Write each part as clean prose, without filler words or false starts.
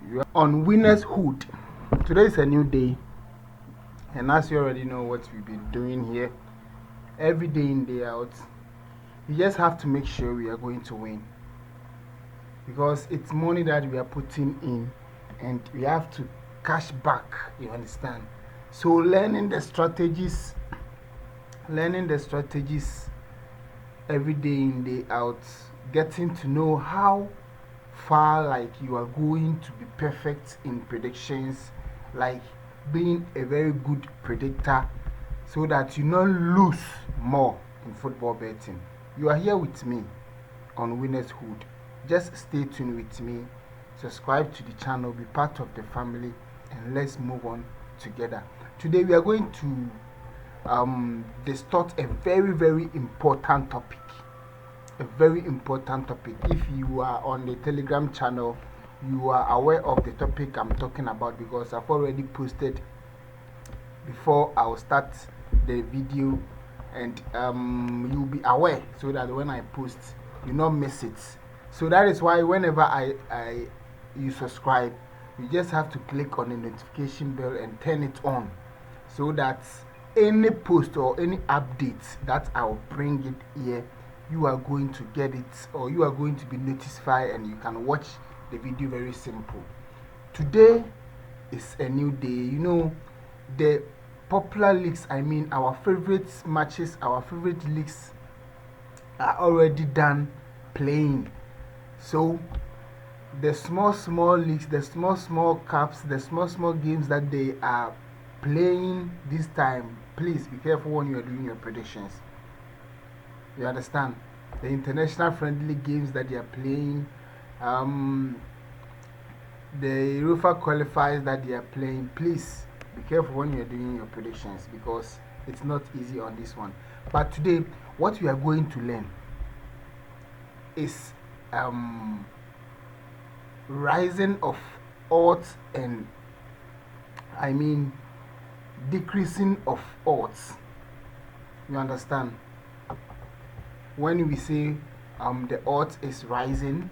You are on Winner's Hood. Today is a new day, and as you already know what we've been doing here, every day in, day out, you just have to make sure we are going to win because it's money that we are putting in, and we have to cash back. You understand? So learning the strategies every day in, day out, getting to know how far like you are going to be perfect in predictions, like being a very good predictor so that you not lose more in football betting. You are here with me on Winner's Hood. Just stay tuned with me, subscribe to the channel, be part of the family, and let's move on together. Today we are going to distort a very important topic. A very important topic. If you are on the Telegram channel, you are aware of the topic I'm talking about because I've already posted before I'll start the video, and you'll be aware so that when I post you not miss it. So that is why whenever you subscribe, you just have to click on the notification bell and turn it on so that any post or any update that I'll bring it here, you are going to get it, or you are going to be notified, and you can watch the video. Very simple. Today is a new day. You know, the popular leagues, I mean our favorite matches, our favorite leagues are already done playing. So the small leagues, the small cups, the small games that they are playing this time, please be careful when you are doing your predictions. You understand? The international friendly games that they are playing, the UEFA qualifiers that they are playing, please be careful when you are doing your predictions because it's not easy on this one. But today, what we are going to learn is rising of odds and I mean decreasing of odds. You understand? When we say the odds is rising,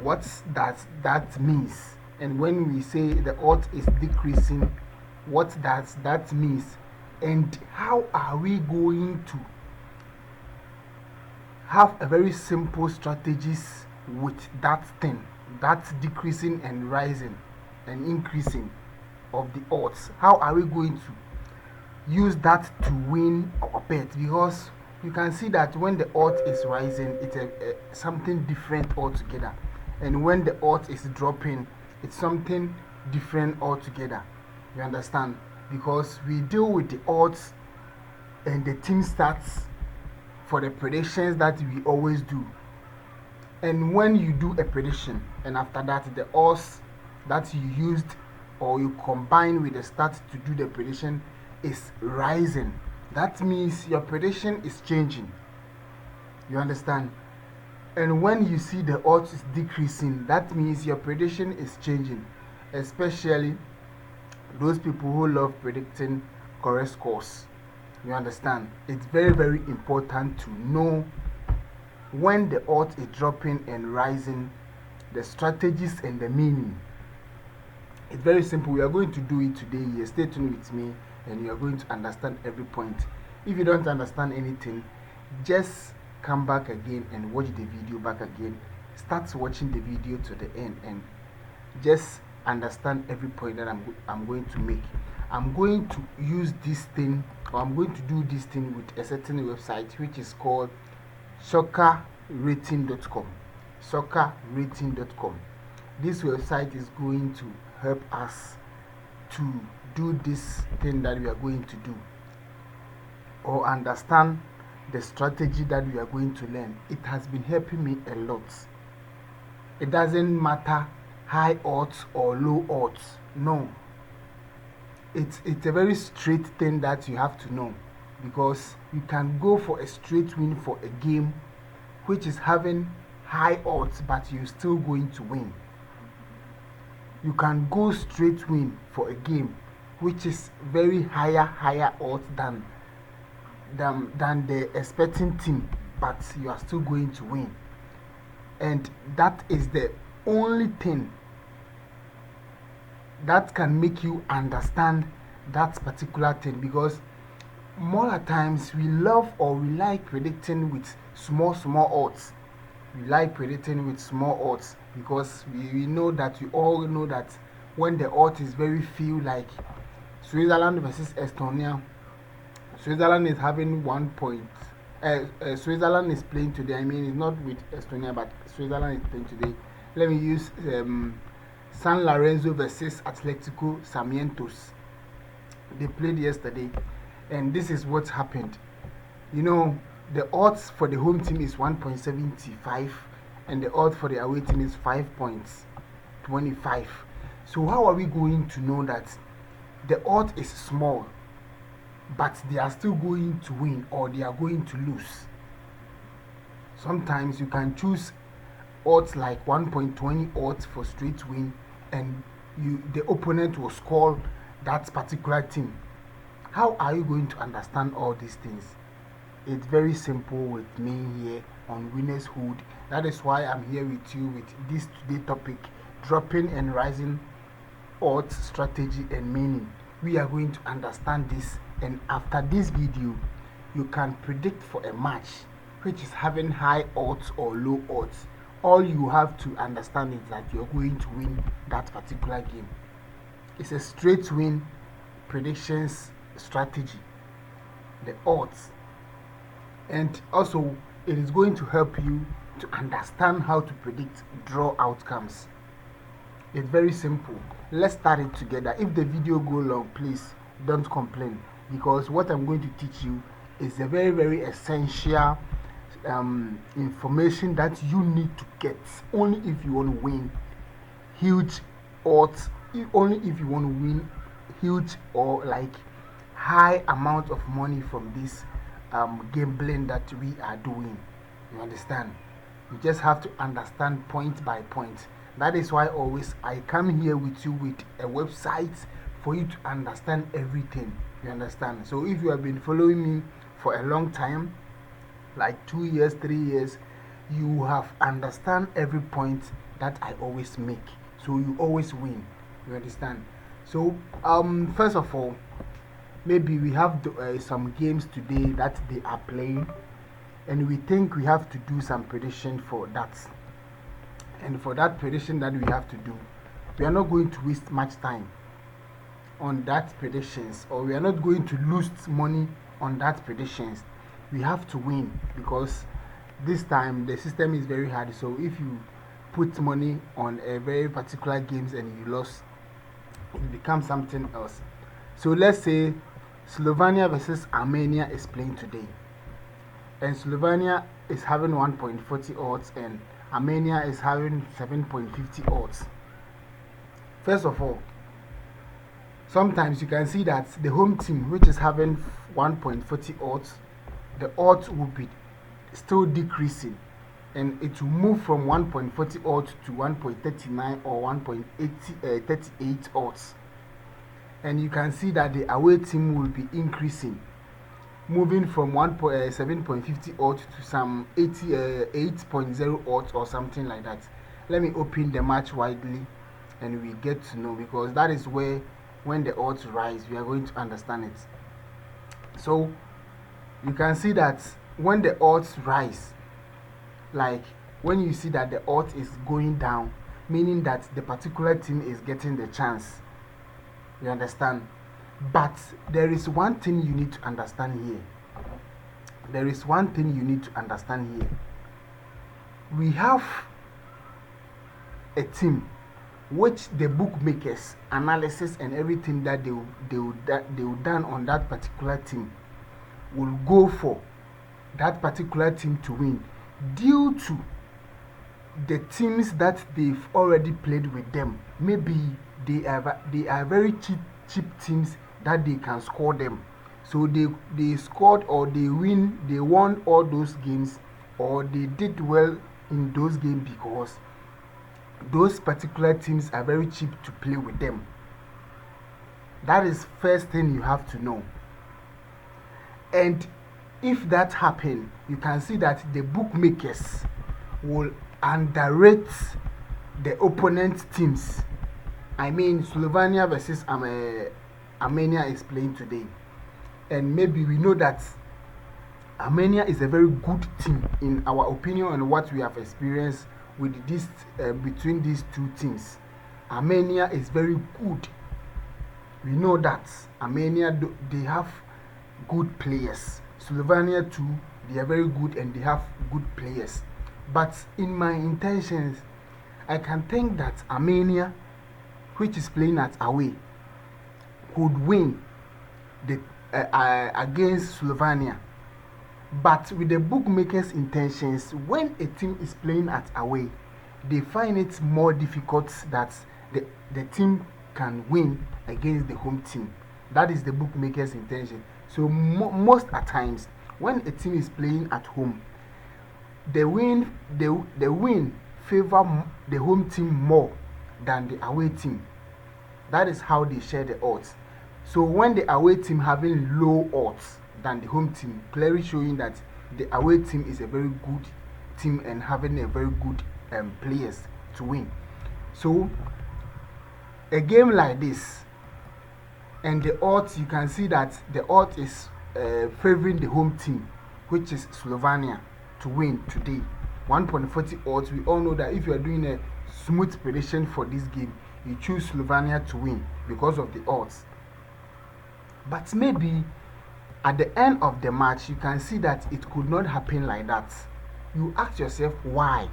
what does that means? And when we say the odds is decreasing, what does that means? And how are we going to have a very simple strategies with that thing, that's decreasing and rising and increasing of the odds? How are we going to use that to win our bet? Because you can see that when the odds is rising, it's something different altogether, and when the odds is dropping, it's something different altogether. You understand? Because we deal with the odds and the team stats for the predictions that we always do. And when you do a prediction, and after that the odds that you used or you combine with the stats to do the prediction is rising, that means your prediction is changing. You understand? And when you see the odds is decreasing, that means your prediction is changing. Especially those people who love predicting correct scores. You understand? It's very important to know when the odds is dropping and rising, the strategies and the meaning. It's very simple. We are going to do it today here. Stay tuned with me, and you are going to understand every point. If you don't understand anything, just come back again and watch the video back again. Start watching the video to the end and just understand every point that I'm going to make. I'm going to use this thing, or I'm going to do this thing with a certain website which is called soccerrating.com. Soccerrating.com. This website is going to help us to do this thing that we are going to do, or understand the strategy that we are going to learn. It has been helping me a lot. It doesn't matter high odds or low odds. No. It's a very straight thing that you have to know, because you can go for a straight win for a game which is having high odds, but you're still going to win. You can go straight win for a game which is very higher odds than the expecting team, but you are still going to win. And that is the only thing that can make you understand that particular thing, because more at times we love or we like predicting with small odds. We like predicting with small odds because we know that, we all know that when the odds is very few, like Switzerland versus Estonia, Switzerland is having 1 point. Switzerland is playing today. I mean, it's not with Estonia, but Switzerland is playing today. Let me use San Lorenzo versus Atletico Sarmientos. They played yesterday, and this is what happened. You know, the odds for the home team is 1.75, and the odds for the away team is 5.25. So, how are we going to know that the odds is small, but they are still going to win or they are going to lose? Sometimes you can choose odds like 1.20 odds for straight win, and the opponent will score that particular team. How are you going to understand all these things? It's very simple with me here on winnershud. That is why I'm here with you with this today topic: dropping and rising odds strategy and meaning. We are going to understand this, and after this video you can predict for a match which is having high odds or low odds. All you have to understand is that you're going to win that particular game. It's a straight win predictions strategy, the odds. And also, it is going to help you to understand how to predict draw outcomes. It's very simple. Let's start it together. If the video go long, please don't complain, because what I'm going to teach you is a very essential information that you need to get only if you want to win huge odds, only if you want to win huge or like high amount of money from this gambling that we are doing. You understand? You just have to understand point by point. That is why always I come here with you with a website for you to understand everything. You understand? So if you have been following me for a long time, like 2 years, 3 years, you have understand every point that I always make. So you always win. You understand? So first of all, maybe we have some games today that they are playing, and we think we have to do some prediction for that. And for that prediction that we have to do, we are not going to waste much time on that predictions, or we are not going to lose money on that predictions. We have to win, because this time the system is very hard. So if you put money on a very particular games and you lost, it becomes something else. So let's say Slovenia versus Armenia is playing today, and Slovenia is having 1.40 odds and Armenia is having 7.50 odds. First of all, sometimes you can see that the home team, which is having 1.40 odds, the odds will be still decreasing, and it will move from 1.40 odds to 1.39 or 1.38 odds. And you can see that the away team will be increasing, moving from 7.50 odds to some 8.0 odds or something like that. Let me open the match widely and we get to know, because that is where, when the odds rise, we are going to understand it. So you can see that when the odds rise, like when you see that the odds is going down, meaning that the particular team is getting the chance. You understand? But there is one thing you need to understand here. There is one thing you need to understand here. We have a team which the bookmakers analysis and everything that they will done on that particular team will go for that particular team to win, due to the teams that they've already played with them. Maybe they are very cheap teams that they can score them. So they scored, or they won all those games, or they did well in those games because those particular teams are very cheap to play with them. That is first thing you have to know. And if that happens, you can see that the bookmakers will underrate the opponent teams. I mean, Slovenia versus Armenia is playing today, and maybe we know that Armenia is a very good team in our opinion and what we have experienced with this between these two teams. Armenia is very good. We know that Armenia they have good players. Slovenia too, they are very good and they have good players. But in my intentions, I can think that Armenia, which is playing at away, could win the against Slovenia. But with the bookmakers' intentions, when a team is playing at away, they find it more difficult that the team can win against the home team. That is the bookmakers' intention. So most at times, when a team is playing at home, the win favor the home team more than the away team. That is how they share the odds. So when the away team having low odds than the home team, clearly showing that the away team is a very good team and having a very good players to win. So a game like this, and the odds, you can see that the odds is favoring the home team, which is Slovenia, to win today. 1.40 odds. We all know that if you are doing a smooth prediction for this game, you choose Slovenia to win because of the odds. But maybe at the end of the match, you can see that it could not happen like that. You ask yourself, why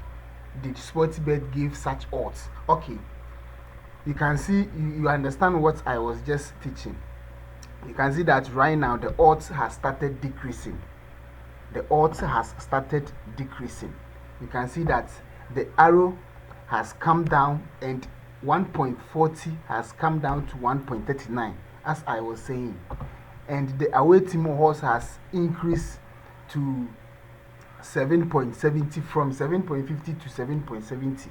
did Sportybet give such odds? Okay, you can see, you understand what I was just teaching. You can see that right now the odds has started decreasing. The odds has started decreasing. You can see that the arrow has come down and 1.40 has come down to 1.39, as I was saying. And the away team horse has increased to 7.70, from 7.50 to 7.70.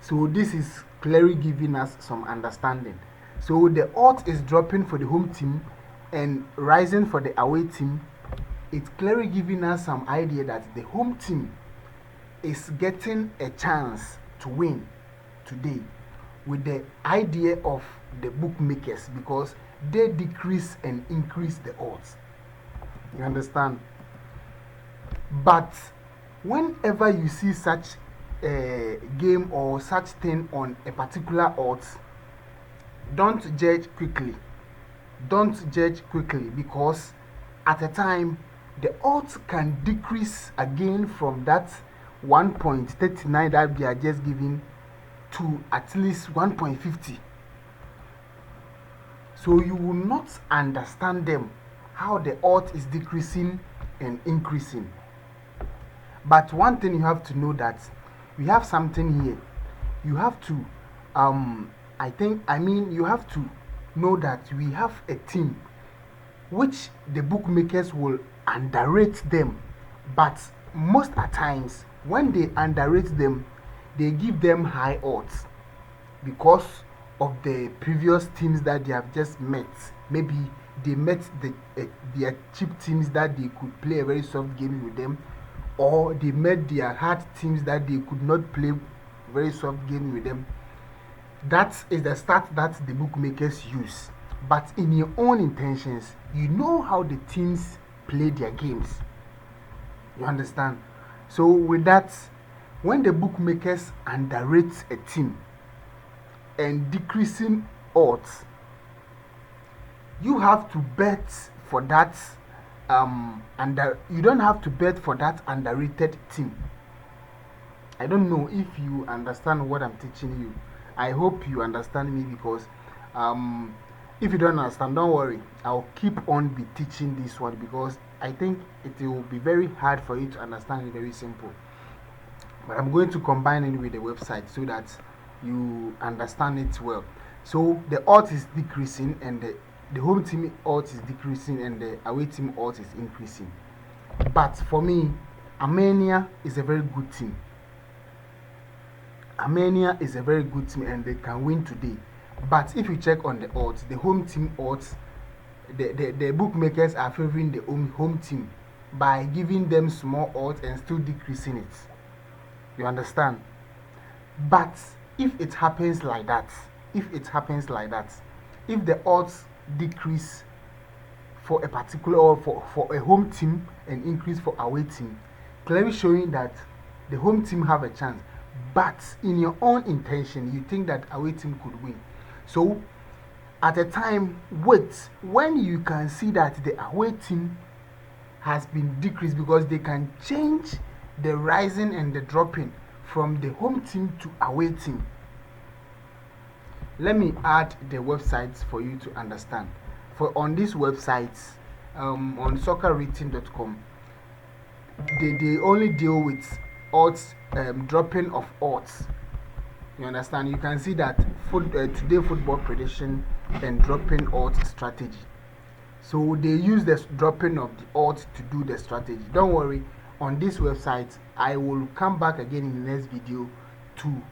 So this is clearly giving us some understanding. So the odds is dropping for the home team and rising for the away team. It's clearly giving us some idea that the home team is getting a chance to win today, with the idea of the bookmakers, because they decrease and increase the odds. You understand? But whenever you see such a game or such thing on a particular odds, don't judge quickly. Don't judge quickly, because at a time the odds can decrease again from that 1.39 that they are just giving to at least 1.50. So you will not understand them, how the odds is decreasing and increasing. But one thing you have to know, that we have something here. You have to you have to know that we have a team which the bookmakers will underrate them. But most at times when they underrate them, they give them high odds because of the previous teams that they have just met. Maybe they met their cheap teams that they could play a very soft game with them, or they met their hard teams that they could not play very soft game with them. That is the start that the bookmakers use. But in your own intentions, you know how the teams play their games. You understand? So with that, when the bookmakers underrate a team and decreasing odds, you have to bet for that you don't have to bet for that underrated team. I don't know if you understand what I'm teaching you. I hope you understand me, because if you don't understand, don't worry, I'll keep on be teaching this one, because I think it will be very hard for you to understand it very simple. But I'm going to combine it with the website so that you understand it well. So the odds is decreasing, and the home team odds is decreasing, and the away team odds is increasing. But for me, Armenia is a very good team. Armenia is a very good team and they can win today. But if you check on the odds, the home team odds, the bookmakers are favoring the home team by giving them small odds and still decreasing it. You understand? But if it happens like that, if it happens like that, if the odds decrease for a particular or for a home team and increase for away team, clearly showing that the home team have a chance, but in your own intention you think that away team could win. So at a time, wait, when you can see that the away team has been decreased, because they can change the rising and the dropping from the home team to away team. Let me add the websites for you to understand. For on these websites, on soccerrating.com, they only deal with odds, dropping of odds. You understand? You can see that today football prediction and dropping odds strategy. So they use the dropping of the odds to do the strategy. Don't worry, on this website I will come back again in the next video to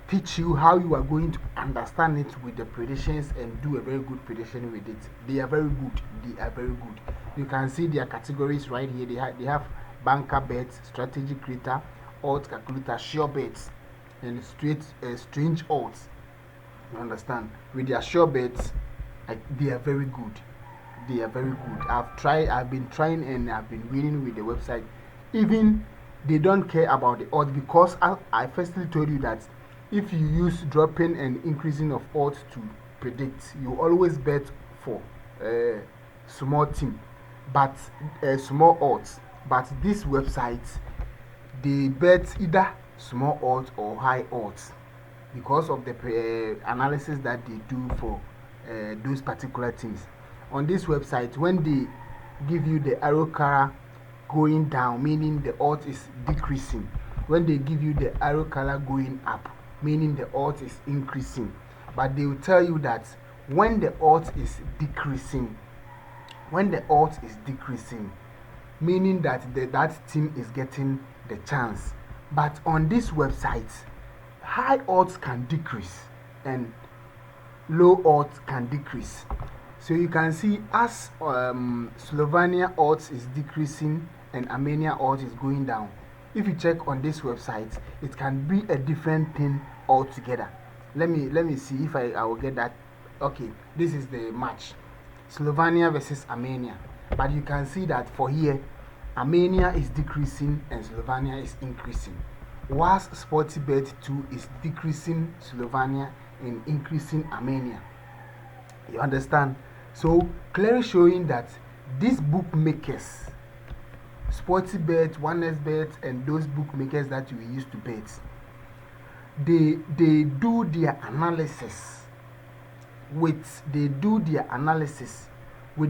teach you how you are going to understand it with the predictions and do a very good prediction with it. They are very good. They are very good. You can see their categories right here. They have banker bets, strategy creator, odds calculator, sure bets, and strange odds. You understand? With their sure bets, they are very good. They are very good. I've been trying and I've been winning with the website. Even they don't care about the odds, because I firstly told you that if you use dropping and increasing of odds to predict, you always bet for a small team, but small odds. But these websites, they bet either small odds or high odds because of the analysis that they do for those particular teams. On this website, when they give you the arrow color going down, meaning the odds is decreasing. When they give you the arrow color going up, meaning the odds is increasing. But they will tell you that when the odds is decreasing, meaning that that team is getting the chance. But on this website, high odds can decrease and low odds can decrease. So you can see as Slovenia odds is decreasing and Armenia odds is going down. If you check on this website, it can be a different thing altogether. Let me see if I will get that. Okay, this is the match, Slovenia versus Armenia. But you can see that for here, Armenia is decreasing and Slovenia is increasing. Whilst Sportybet 2 is decreasing Slovenia and increasing Armenia. You understand? So clearly showing that these bookmakers, Sportybet, OneXBet, and those bookmakers that we used to bet, they do their analysis with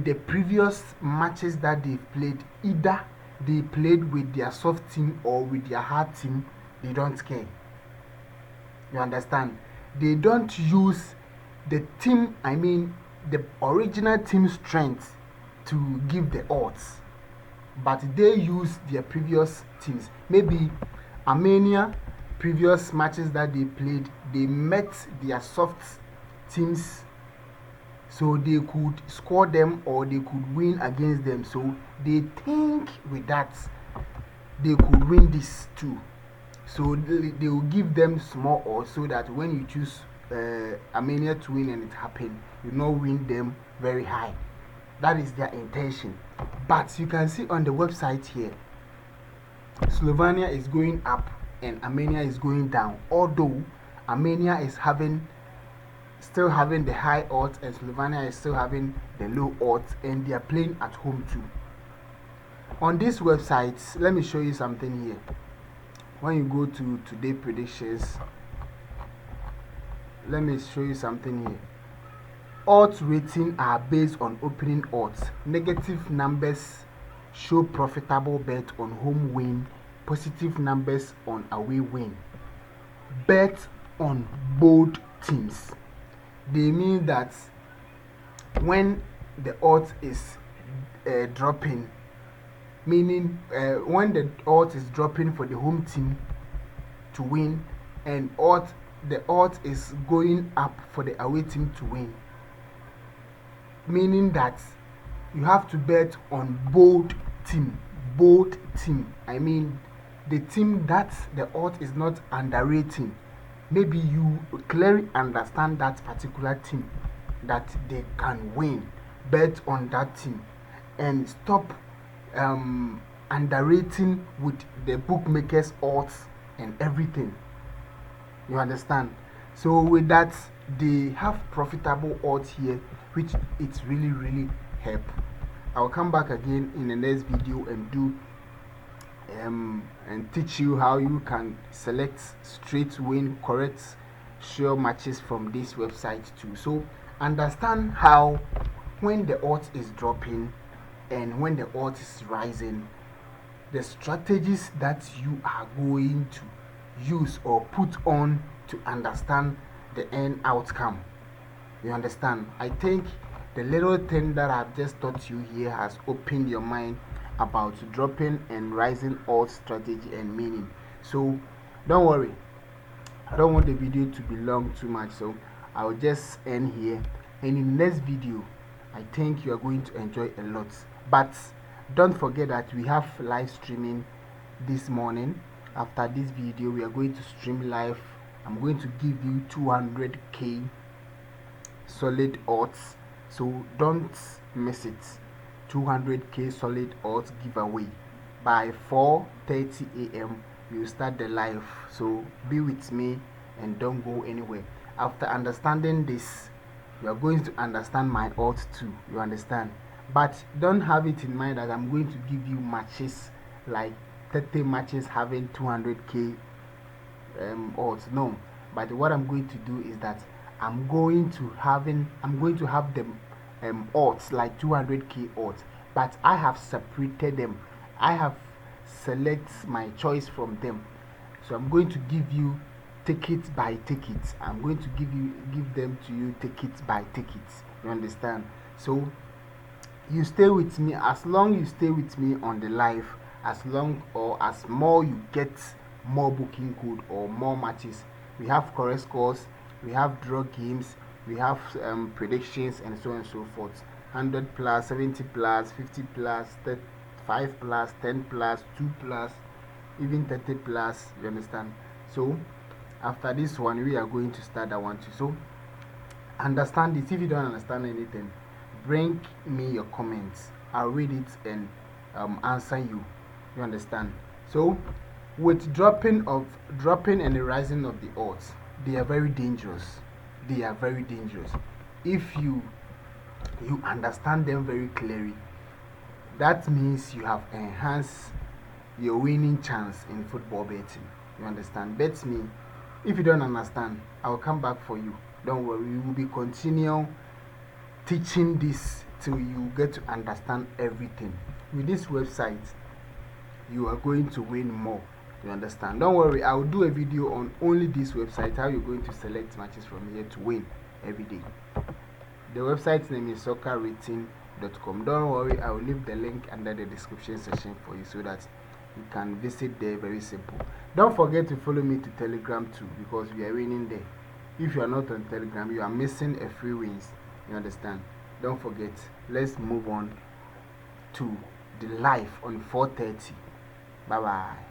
the previous matches that they've played. Either they played with their soft team or with their hard team, they don't care. You understand? They don't use the team, the original team strength to give the odds, but they use their previous teams. Maybe Armenia, previous matches that they played, they met their soft teams, so they could score them or they could win against them. So they think with that they could win this too. So they will give them small odds so that when you choose Armenia to win and it happened, you not win them very high. That is their intention. But you can see on the website here, Slovenia is going up and Armenia is going down. Although Armenia is still having the high odds and Slovenia is still having the low odds, and they are playing at home too. On this website, let me show you something here. When you go to today predictions, let me show you something here. Odds rating are based on opening odds. Negative numbers show profitable bet on home win, positive numbers on away win. Bet on both teams. They mean that when the odds is dropping, meaning when the odds is dropping for the home team to win, and the odds is going up for the away team to win, meaning that you have to bet on both team. The team that the odds is not underrating, maybe you clearly understand that particular team that they can win, bet on that team, and stop underrating with the bookmakers odds and everything. You understand? So with that, they have profitable odds here, which it's really help. I'll come back again in the next video and do and teach you how you can select straight win correct sure matches from this website too. So understand how when the odds is dropping and when the odds is rising, the strategies that you are going to use or put on to understand the end outcome. You understand? I think the little thing that I've just taught you here has opened your mind about dropping and rising odds strategy and meaning. So don't worry, I don't want the video to be long too much, so I'll just end here. And in the next video, I think you are going to enjoy a lot. But don't forget that we have live streaming this morning. After this video, we are going to stream live. I'm going to give you 200k solid odds, so don't miss it. 200k solid odds giveaway by 4:30 a.m. we'll start the live, so be with me and don't go anywhere. After understanding this, you are going to understand my odds too. You understand? But don't have it in mind that I'm going to give you matches like 30 matches having 200k odds. No, but what I'm going to do is that I'm going to have them odds like 200k odds, but I have separated them. I have select my choice from them. So I'm going to give you tickets by tickets. I'm going to give them to you tickets by tickets. You understand? So you stay with me. As long you stay with me on the live, as long or as more you get more booking code or more matches. We have correct scores, we have draw games, we have predictions, and so on and so forth. 100 plus, 70 plus, 50 plus, 5 plus, 10 plus, 2 plus, even 30 plus. You understand? So after this one, we are going to start that one too. So understand it. If you don't understand anything, bring me your comments. I'll read it and answer you. You understand? So with dropping and the rising of the odds, they are very dangerous. They are very dangerous. If you understand them very clearly, that means you have enhanced your winning chance in football betting. You understand? Bet me. If you don't understand, I will come back for you. Don't worry, we will be continuing teaching this till you get to understand everything. With this website, you are going to win more. You understand? Don't worry, I will do a video on only this website, how you're going to select matches from here to win every day. The website's name is soccerrating.com. Don't worry, I will leave the link under the description section for you so that you can visit there. Very simple. Don't forget to follow me to Telegram too, because we are winning there. If you are not on Telegram, you are missing a free wins. You understand? Don't forget. Let's move on to the live on 4:30. Bye bye.